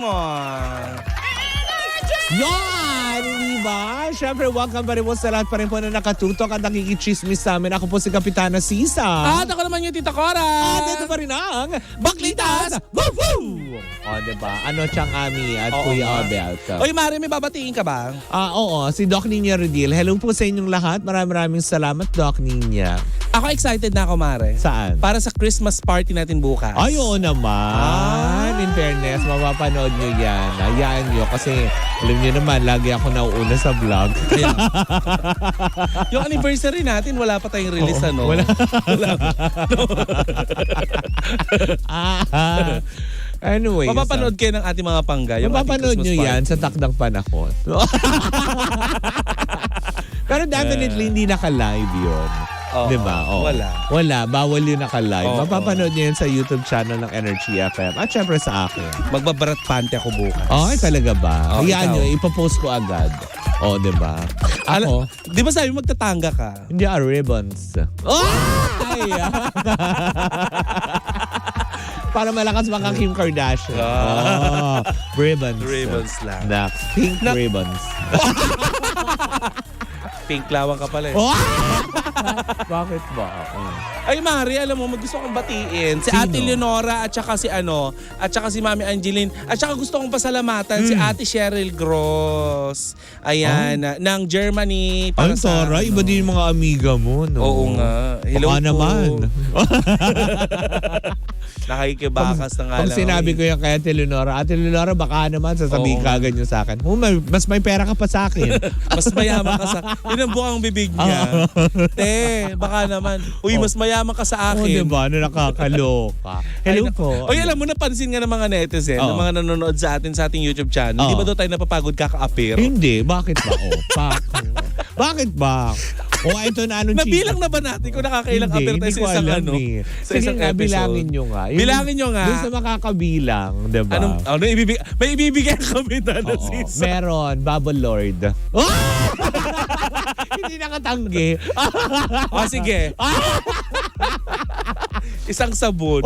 Yan! Hindi ba? Siyempre, welcome pa rin po sa lahat pa rin po na nakatutok at nakikichismis sa amin. Ako po si Kapitana Sisa. At ako naman yung Tita Cora. At ito pa rin ang Baklitas! Woo! Woo! O, diba? Ano Chang Ami at Oo Kuya nga. Abel. Oy, Mari, may babatiin ka ba? Oo, si Doc Ninya Redil. Hello po sa inyong lahat. Maraming salamat, Doc Ninya. Ako excited na ako, Mare. Saan? Para sa Christmas party natin bukas. Ay, oo naman. In fairness, mapapanood nyo yan. Hayaan nyo kasi alam nyo naman, lagi ako nauuna sa vlog. Ayan. Yung anniversary natin, wala pa tayong release, ano? Wala. Anyway. Mapapanood kayo ng ating mga pangga. Yung mapapanood ating nyo Christmas yan party. sa takdang panahon. Pero definitely hindi naka-live yun. Oo, diba? Oo. Wala. Bawal yun naka-live. Oo. Mapapanood nyo yan sa YouTube channel ng Energy FM. At syempre sa akin. Magbabarat pante ako bukas. Ay, talaga ba? Oh, Hayaan ikaw. nyo, ipopost ko agad. O, diba? Ako, Di ba sabi mo magtatangga ka? hindi ribbons. Ay! Para malakas maka Kim Kardashian. Ribbons. Ribbons lang. Pink ribbons. Pink lawang ka pala eh. Bakit ba? Ay, Mari, alam mo, gusto kong batiin si Sino? Ate Leonora at saka si Mami Angeline. At saka gusto kong pasalamatan si Ate Cheryl Gross. Ayan, ng Germany. Ay, Tara, iba din yung mga amiga mo, no? Oo nga. Hello Baka po. naman. Nakikibakas na nga Pag lang. sinabi ko yung kay Ate Leonora, baka naman sasabihin Oo ka agad yung sa akin. Mas may pera ka pa sa akin. Mas mayaman ka sa... Yun ang buong bibig niya. Te, baka naman. Uy, mas mayaman ka sa Oo, akin. diba? Ano nakakaloka. Hello po. Oy, alam mo, napansin nga ng mga netizen, ng mga nanonood sa ating YouTube channel. Di ba daw tayo napapagod kaka-appear? Hindi. Bakit ba? Bakit ba? Ito na anong Nabilang na ba natin kung nakakailang appear tayo sa isang alam, eh. sa Sige isang nga, episode? bilangin nyo nga. Bilangin nyo nga. Doon sa makakabilang, diba? May ibibigay kami na Oo, season. meron. Bubble Lord. Hindi nakatanggi. O sige. Isang sabon.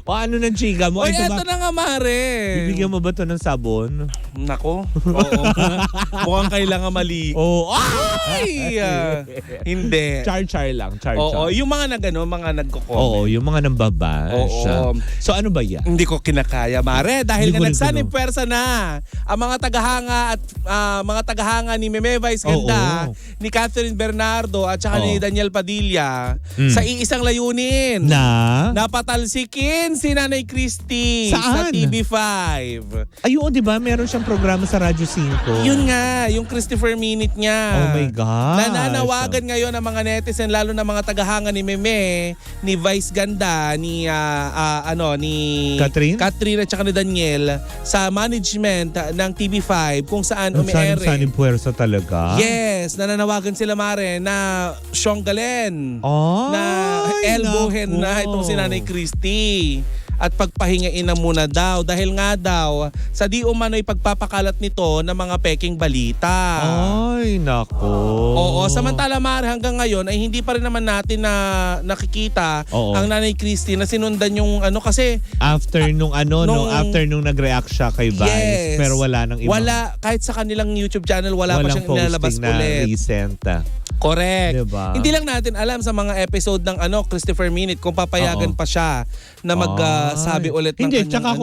O ano ng chika mo? Oy, Ito eto na nga, Mare. Bibigyan mo ba ito ng sabon? Nako. Oo. Mukhang kailangan mali. Oo. Ay! Hindi. Char-char lang. Oo, yung mga mga nagko-comment. Oo, yung mga nambabash. Oo. So ano ba yan? Hindi ko kinakaya, Mare, dahil Hindi ko nga rin nagsanib kuno. pwersa na ang mga tagahanga at mga tagahanga ni Meme Vice Ganda, Oo. ni Catherine Bernardo at saka ni Oo. Daniel Padilla sa iisang layunin. Napatalsikin si Nanay Christy sa Saan? TV5. Ayun, di ba? Meron siyang programa sa Radyo 5. Yun nga, yung Christopher Minute niya. Oh my God. Nananawagan ngayon ang mga netizen, lalo na mga tagahanga ni Meme, ni Vice Ganda, ni Catherine at saka ni Daniel sa management ng TV5 kung saan umiere. Saan puwersa talaga? Yes, nananawagan sila, Mare, na syonggalin, Ay, na elbowin naku. na itong si Nanay Christy. At pagpahingain na muna daw dahil nga daw sa di umano'y pagpapakalat nito ng mga peking balita. Ay, nako. Oo, samantala, Mare, hanggang ngayon ay hindi pa rin naman natin na nakikita Oo. ang Nanay Christy na sinundan yung kasi After nung after nung nag-react siya kay Vice, yes, pero wala nang iba. wala, kahit sa kanilang YouTube channel, wala pa siyang ilalabas posting na ulit. recent. Correct. Diba? Hindi lang natin alam sa mga episode ng Christopher Minute kung papayagan Oo. pa siya na magsabi ulit ng Hindi, kanyang tsaka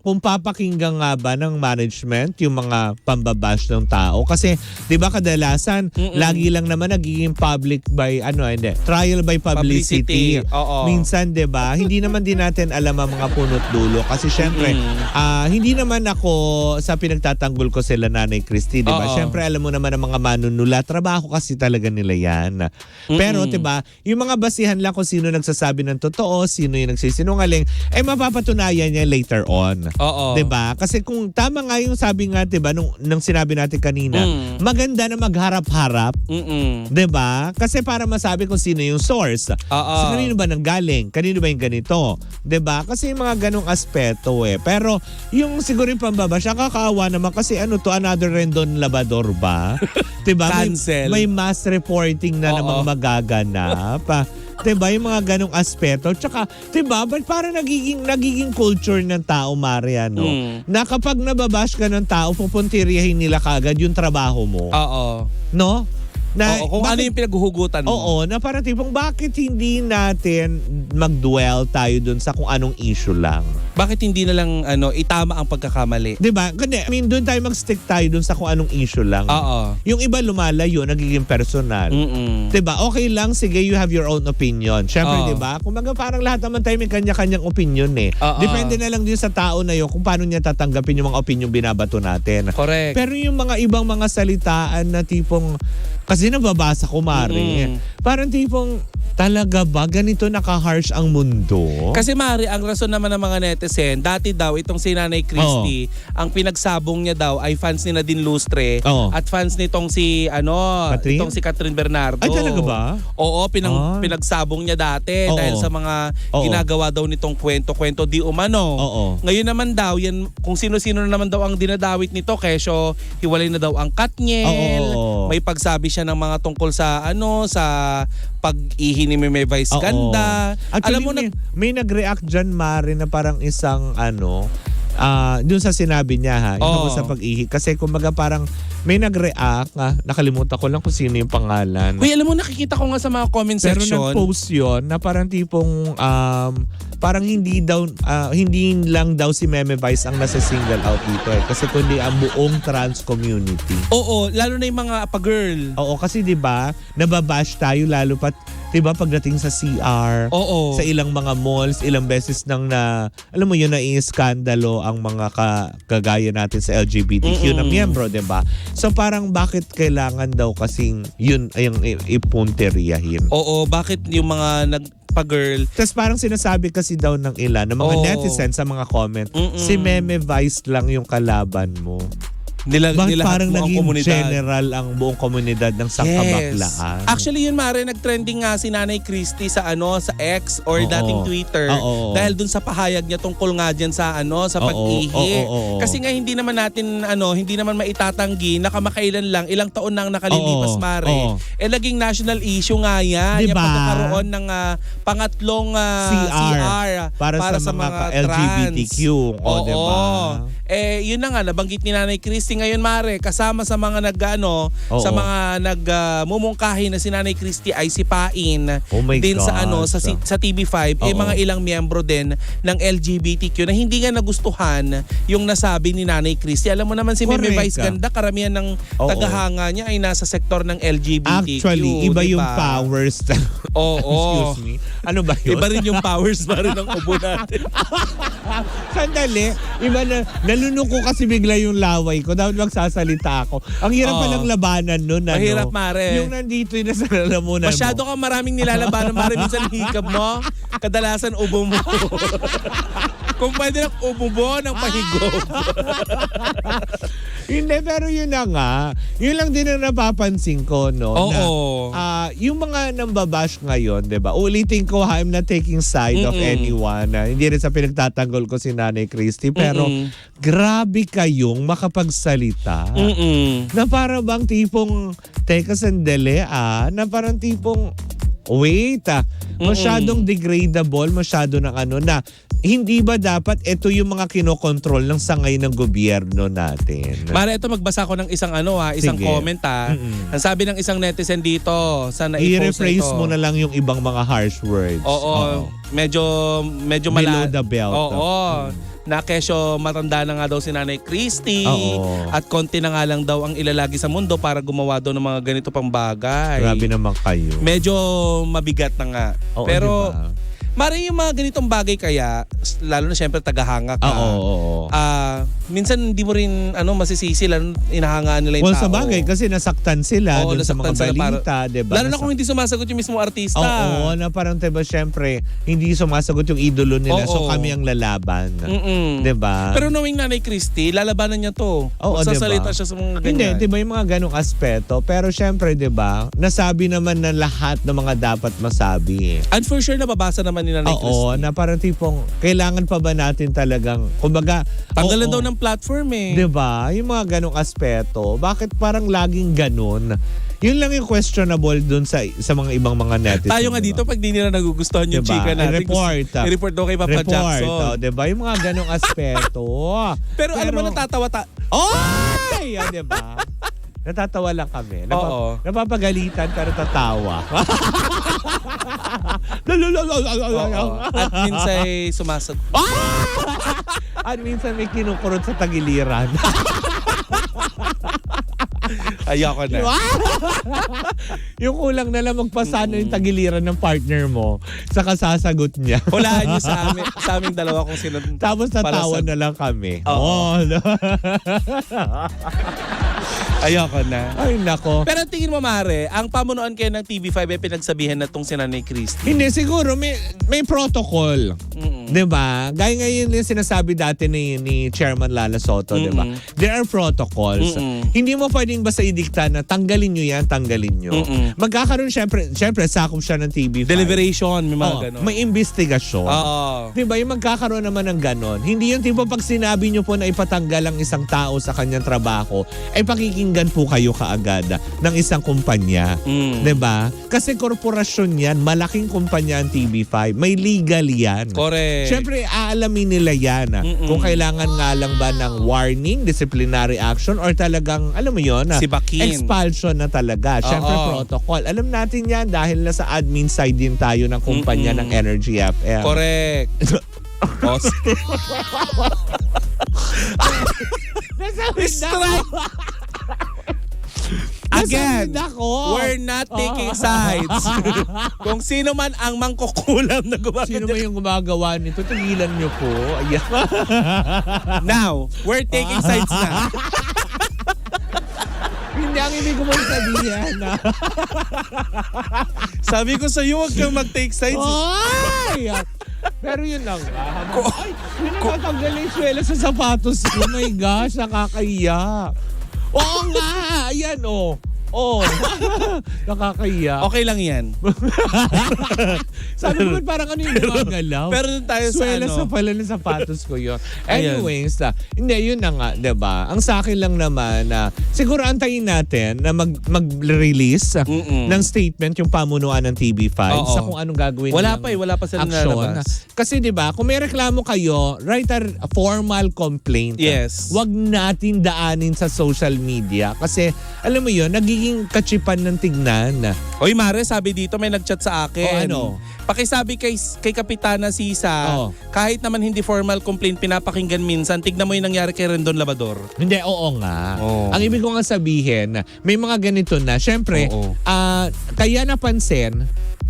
kung papakinggan nga ba ng management yung mga pambabash ng tao. Kasi, di ba kadalasan, lagi lang naman nagiging trial by publicity. Oo. Minsan, di ba, hindi naman din natin alam ang mga punot dulo. Kasi syempre, hindi naman ako sa pinagtatanggol ko sila Nanay Christy, di ba? Oo. Syempre, alam mo naman ang mga manunula. Trabaho kasi talaga nila yan. Pero, di ba, yung mga basihan lang kung sino nagsasabi ng totoo, sino yung nagsisinungaling, mapapatunayan niya later on. Oo. 'Di ba? Kasi kung tama nga yung sabi nga 'di ba nung sinabi natin kanina, maganda na magharap-harap, 'di ba? Kasi para masabi kung sino yung source. So, kanino ba nanggaling? Kanino ba yung ganito? 'Di ba? Kasi yung mga ganong aspeto Pero yung siguro yung pambabash, kakaawa naman kasi another Rendon Labador ba? 'Di ba? Cancel. May mass reporting na namang magaganap. Diba, yung mga ganong aspeto. Tsaka, diba, ba't parang nagiging culture ng tao, Maria, no? Na kapag nababash ka ng tao, pupuntiryahin nila kagad yung trabaho mo. Oo. No? Na, kung ano yung pinaghuhugutan mo. Oo, na parang tipong bakit hindi natin mag-dwell tayo dun sa kung anong issue lang. Bakit hindi na lang itama ang pagkakamali? Diba? Kasi, I mean, doon tayo mag-stick tayo dun sa kung anong issue lang. Oo. Yung iba lumalayo, nagiging personal. Diba? Okay lang, sige, you have your own opinion. Siyempre, diba? Kumbaga parang lahat naman tayo may kanya-kanyang opinion eh. Depende na lang din sa tao na yun kung paano niya tatanggapin yung mga opinion binabato natin. Correct. Pero yung mga ibang mga salitaan na tipong, kasi nababasa ko, Mari, parang tipong, talaga ba ganito naka-harsh ang mundo? Kasi Mari, ang rason naman ng mga netizen, dati daw itong si Nanay Christy, ang pinagsabong niya daw ay fans ni Nadine Lustre at fans nitong si Catherine? itong si Catherine Bernardo. Ay, talaga ba? Oo, pinagsabong niya dati dahil sa mga ginagawa daw nitong kwento di umano. Ngayon naman daw, yan kung sino-sino na naman daw ang dinadawit nito, kesyo hiwalay na daw ang Katniel. May pagsabi siya ng mga tungkol sa sa pag-ihi ni Meme Vice Ganda. Actually, Alam mo may nag-react dyan, Mari, na parang isang dun sa sinabi niya ha, yung sa pag-ihi. Kasi kumbaga parang may nag-react, nakalimutan ko lang kung sino yung pangalan. Uy, alam mo, nakikita ko nga sa mga comment Pero section. nag-post yun na parang tipong parang hindi lang daw si Meme Vice ang nasa-single out dito eh. Kasi kundi ang buong trans community. Oo, lalo na yung mga pa-girl. Oo, kasi 'di ba, nababash tayo lalo pat 'di ba pagdating sa CR, sa ilang mga malls, ilang beses nang alam mo yun, na iskandalo ang mga kagaya natin sa LGBTQ na miyembro, 'di ba? So parang bakit kailangan daw kasing yun ay ipunteriyahin? Oo, bakit yung mga pa-girl. Tapos parang sinasabi kasi daw ng ilan, ng mga netizens sa mga comment, si Meme Vice lang yung kalaban mo. Bakit parang naging general ang buong komunidad ng sangkabaklaan? Actually yun, Mare, nag-trending nga si Nanay Christy sa sa X or dating Twitter dahil dun sa pahayag niya tungkol nga dyan sa sa pag-ihi. Kasi nga hindi naman natin hindi naman maitatanggi na kamakailan lang, ilang taon nang nakalilipas, Mare. Naging national issue nga yan. Diba? Yung pagkakaroon ng pangatlong CR para sa mga LGBTQ. Diba? Yun na nga, nabanggit ni Nanay Christy ngayon, Mare, kasama sa mga sa mga nagmumungkahi na si Nanay Christy ay sipain din sa sa TV5 mga ilang miyembro din ng LGBTQ na hindi nga nagustuhan yung nasabi ni Nanay Christy. Alam mo naman si Meme Vice Ganda, karamihan ng tagahanga niya ay nasa sektor ng LGBTQ. Actually, iba yung powers. Excuse me. Ano ba yun? Iba rin yung powers pa rin ng ubo natin. Sandali. Iba na, nalunok ko kasi bigla yung laway ko. Dapat magsasalita ako. Ang hirap palang labanan nun. Mahirap, Mare. Yung nandito yung nasa lalamunan Masyado mo. ka maraming nilalabanan, Mare. Minsan hikab mo, kadalasan ubo mo. Kung pwede lang umubo ng pahigop. Hindi, pero yun na nga. Yun lang din ang napapansin ko, no? Oo. Na, yung mga nambabash ngayon, di ba? Ulitin ko, I'm not taking side of anyone. Hindi rin sa pinagtatanggol ko si Nanay Christy. Pero grabe kayong makapagsalita. Na para bang tipong, teka sandali na parang tipong, wait masyadong degradable, masyado ng na hindi ba dapat ito yung mga kinokontrol ng sangay ng gobyerno natin? Mara, ito magbasa ko ng isang isang Sige. comment Ang sabi ng isang netizen dito sa I-rephrase mo na lang yung ibang mga harsh words. Oo. Medyo below the belt. Oo. Na kesyo matanda na nga daw si Nanay Christy at konti na nga lang daw ang ilalagi sa mundo para gumawa daw ng mga ganito pang bagay. Grabe naman kayo. Medyo mabigat na nga. Pero diba? Mari, yung mga ganitong bagay kaya, lalo na syempre tagahanga ka. Minsan hindi mo rin masisisi, lalo inahangaan nila yung tao. Sa bagay kasi nasaktan sila dun sa mga balita, diba? Lalo na kung hindi sumasagot yung mismo artista. Oo, na parang diba syempre, hindi sumasagot yung idolo nila, so kami ang lalaban. Diba? Pero knowing Nanay Christy, lalabanan niya to. Magsasalita siya sa mga ganyan. Hindi, diba yung mga ganong aspeto. Pero syempre, diba, nasabi naman na lahat ng mga dapat masabi. And for sure, nababasa naman ni Nanay Christy. Na parang tipong, kailangan pa ba natin talagang, kumbaga, tanggalan daw ng platform eh. Diba? Yung mga ganong aspeto. Bakit parang laging ganon? Yun lang yung questionable dun sa mga ibang mga netizens. Tayo nga dito, pag di nila nagugustuhan yung diba? chika natin. I-report daw kay Papa Jackson. Diba? Yung mga ganong aspeto. Pero alam mo, natatawa Ay! Diba? Natatawa lang kami. Napapagalitan pero tatawa. At minsan ay sumasag. At minsan may kinukurot sa tagiliran. Ayoko na. Yung kulang na lang magpasano yung tagiliran ng partner mo sa kasasagot niya. Hulaan niyo sa aming dalawa kung sino. Tapos natawa na lang kami. Ayoko na. Ay, nako. Pero tingin mo, Mare, ang pamunuan kayo ng TV5 ay pinagsabihan na itong si Nanay Christy. Hindi, siguro may protocol. Diba? Gaya ngayon yung sinasabi dati ni Chairman Lala Soto, diba? There are protocols. Hindi mo pwedeng basta idikta na tanggalin nyo yan, tanggalin nyo. Magkakaroon syempre sakop siya ng TV5. Deliberation, may mga ganon. May investigasyon. Diba? Yung magkakaroon naman ng ganon. Hindi yung tipo pag sinabi nyo po na ipatanggal ang isang tao sa kanyang trabaho, ay pakikinggan po kayo kaagad ng isang kumpanya. Diba? Kasi korporasyon yan, malaking kumpanya ang TV5. May legal yan. Correct. Siyempre, aalamin nila yan. Kung kailangan nga lang ba ng warning, disciplinary action, or talagang, alam mo yun, expulsion na talaga. Siyempre, protocol. Alam natin yan dahil nasa admin side din tayo ng kumpanya ng Energy FM. Correct. Strike! Again, we're not taking sides. Kung sino man ang mangkukulam na gumagawa. Sino man yung gumagawa nito, tigilan nyo po. Ayan. Now, we're taking sides na. Hindi ang ibig ko mong sabihin. Sabi ko sa'yo, huwag kang mag-take sides. Ay! Pero yun lang. Ay, yun ang natanggal yung swela sa sapatos ko. Oh my gosh, nakakahiya. Oo nga! Ayan, nakakahiya. Okay lang yan. Sabi ko parang ano yung gumagalaw. Pero dun tayo swela sa pala ng sapatos ko yun. Anyways, hindi, yun na nga, diba? Ang sa akin lang naman, siguro antayin natin na mag-release ng statement yung pamunuan ng TV5 sa kung anong gagawin wala pa sila nalabas. Kasi diba, kung may reklamo kayo, write a formal complaint. Yes. Wag natin daanin sa social media. Kasi, alam mo yun, nagiging kachipan ng tignan. Oy, Mare, sabi dito, may nag-chat sa akin. Ano? Pakisabi kay Kapitana Sisa, kahit naman hindi formal complaint, pinapakinggan minsan, tignan mo yung nangyari kay Rendon Labador. Hindi, oo nga. Ang ibig ko nga sabihin, may mga ganito na. Siyempre, kaya napansin,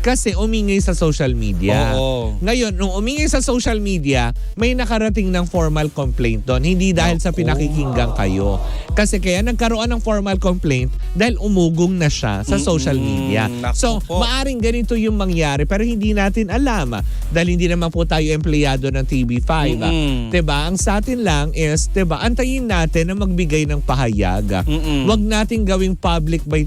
kasi umingay sa social media. Ngayon, nung umingay sa social media, may nakarating ng formal complaint doon. Hindi dahil sa pinakikinggan kayo. Kasi kaya nagkaroon ng formal complaint dahil umugong na siya sa social media. So, maaring ganito yung mangyari pero hindi natin alam. Dahil hindi naman po tayo empleyado ng TV5. Diba? Ang sa atin lang is, diba, antayin natin na magbigay ng pahayag. Huwag natin gawing public by,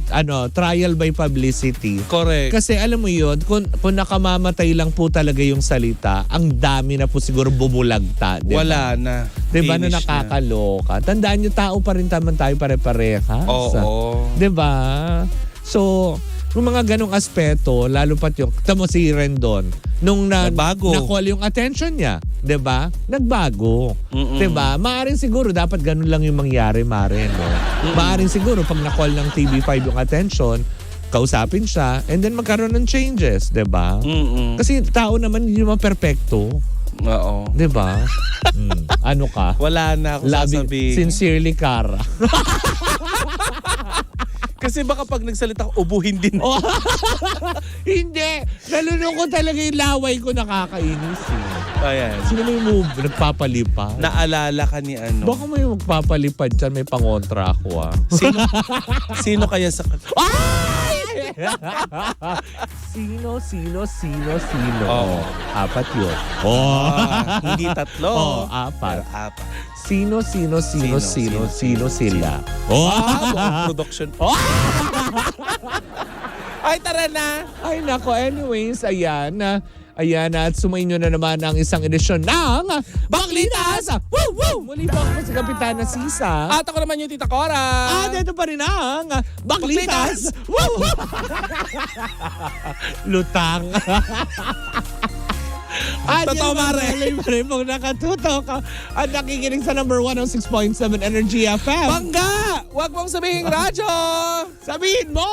trial by publicity. Correct. Kasi alam mo yun, kung nakamamatay lang po talaga yung salita, ang dami na po siguro bumulagta. Diba? Wala na. Diba na nakakaloka? Tandaan nyo, tao pa rin taman tayo pare-parehas. Diba? So, yung mga ganong aspeto, lalo pat yung, tamo si Rendon, nung na-call yung attention niya, diba? Nagbago. Diba? Maaring siguro, dapat ganun lang yung mangyari, Mare, no? Maaring siguro, pag na-call ng TV5 yung attention, kausapin siya, and then magkaroon ng changes, diba? Kasi tao naman, hindi naman perfecto. Oo. Diba? Ano ka? Wala na ako sasabihin. Sincerely, Cara. Kasi baka pag nagsalita ko, ubuhin din. Hindi. Nalulungkot talaga yung laway ko, nakakainis. Ayan. Sino may move? Nagpapalipad? Naalala ka ni ano? Baka may magpapalipad dyan, may pangontra ako Sino kaya sa... Sino? Apat yun. Hindi tatlo. Apat. Apat. Sino sila? Buong production. Ay, tara na. Ay, nako. Anyways, ayan. Ayan, at sumainyo na naman ang isang edisyon ng Baklitas! Woo! Woo! Muli po ako si Kapitana Sisa. At ako naman yung Tita Cora. At ito pa rin ang Baklitas! Woo! Lutang. At totoo, Mare. Pa rin pong nakatutok at nakikinig sa number 106.7 Energy FM. Bangga! Huwag mong sabihin radyo! Sabihin mo!